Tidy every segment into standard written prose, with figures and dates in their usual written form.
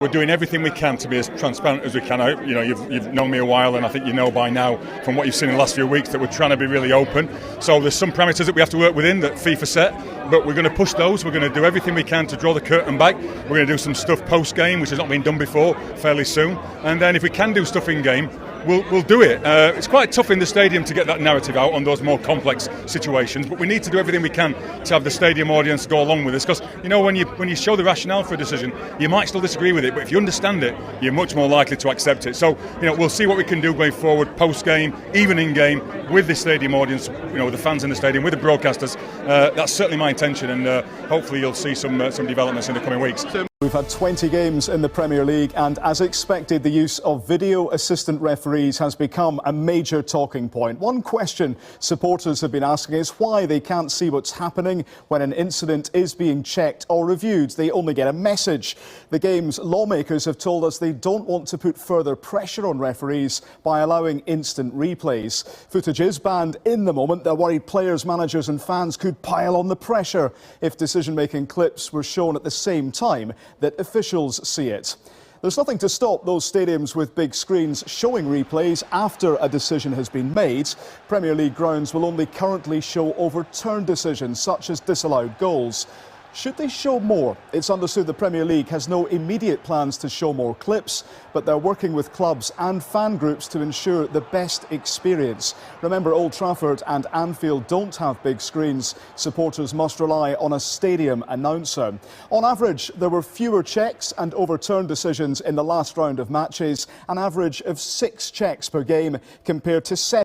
We're doing everything we can to be as transparent as we can. You've known me a while, and I think you know by now from what you've seen in the last few weeks that we're trying to be really open. So there's some parameters that we have to work within that FIFA set, but we're going to push those. We're going to do everything we can to draw the curtain back. We're going to do some stuff post-game, which has not been done before, fairly soon. And then if we can do stuff in-game, we'll do it. It's quite tough in the stadium to get that narrative out on those more complex situations, but we need to do everything we can to have the stadium audience go along with us, because when you show the rationale for a decision, you might still disagree with it, but if you understand it, you're much more likely to accept it. So we'll see what we can do going forward, post-game, even in-game, with the stadium audience, with the fans in the stadium, with the broadcasters. That's certainly my intention, and hopefully you'll see some developments in the coming weeks. We've had 20 games in the Premier League, and as expected, the use of video assistant referees has become a major talking point. One question supporters have been asking is why they can't see what's happening when an incident is being checked or reviewed. They only get a message. The game's lawmakers have told us they don't want to put further pressure on referees by allowing instant replays. Footage is banned in the moment. They're worried players, managers and fans could pile on the pressure if decision-making clips were shown at the same time that officials see it. There's nothing to stop those stadiums with big screens showing replays after a decision has been made. Premier League grounds will only currently show overturned decisions, such as disallowed goals. Should they show more? It's understood the Premier League has no immediate plans to show more clips, but they're working with clubs and fan groups to ensure the best experience. Remember, Old Trafford and Anfield don't have big screens. Supporters must rely on a stadium announcer. On average, there were fewer checks and overturned decisions in the last round of matches, an average of 6 checks per game compared to 7.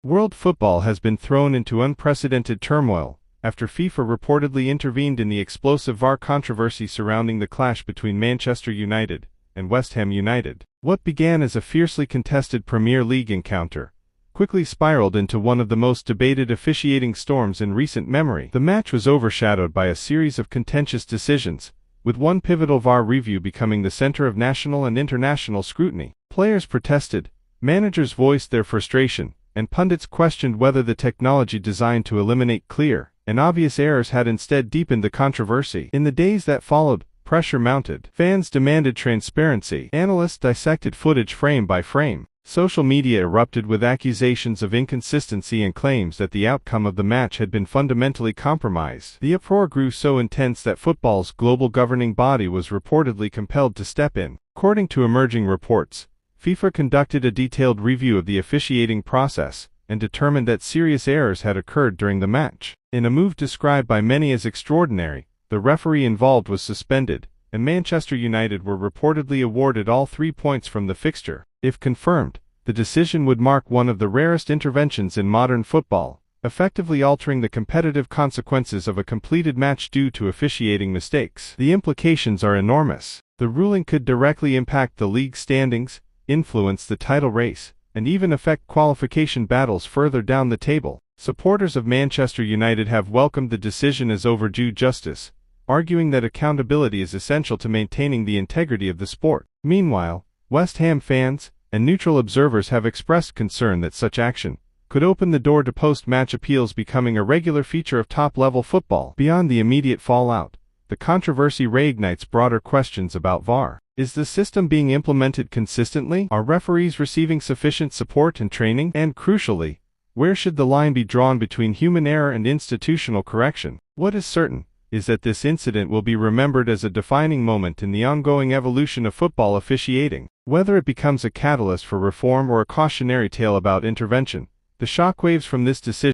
World football has been thrown into unprecedented turmoil after FIFA reportedly intervened in the explosive VAR controversy surrounding the clash between Manchester United and West Ham United. What began as a fiercely contested Premier League encounter quickly spiraled into one of the most debated officiating storms in recent memory. The match was overshadowed by a series of contentious decisions, with one pivotal VAR review becoming the center of national and international scrutiny. Players protested, managers voiced their frustration, and pundits questioned whether the technology designed to eliminate clear and obvious errors had instead deepened the controversy. In the days that followed, pressure mounted. Fans demanded transparency. Analysts dissected footage frame by frame. Social media erupted with accusations of inconsistency and claims that the outcome of the match had been fundamentally compromised. The uproar grew so intense that football's global governing body was reportedly compelled to step in. According to emerging reports, FIFA conducted a detailed review of the officiating process and determined that serious errors had occurred during the match. In a move described by many as extraordinary, the referee involved was suspended, and Manchester United were reportedly awarded all 3 points from the fixture. If confirmed, the decision would mark one of the rarest interventions in modern football, effectively altering the competitive consequences of a completed match due to officiating mistakes. The implications are enormous. The ruling could directly impact the league standings, influence the title race, and even affect qualification battles further down the table. Supporters of Manchester United have welcomed the decision as overdue justice, arguing that accountability is essential to maintaining the integrity of the sport. Meanwhile, West Ham fans and neutral observers have expressed concern that such action could open the door to post-match appeals becoming a regular feature of top-level football. Beyond the immediate fallout, the controversy reignites broader questions about VAR. Is the system being implemented consistently? Are referees receiving sufficient support and training? And crucially, where should the line be drawn between human error and institutional correction? What is certain is that this incident will be remembered as a defining moment in the ongoing evolution of football officiating. Whether it becomes a catalyst for reform or a cautionary tale about intervention, the shockwaves from this decision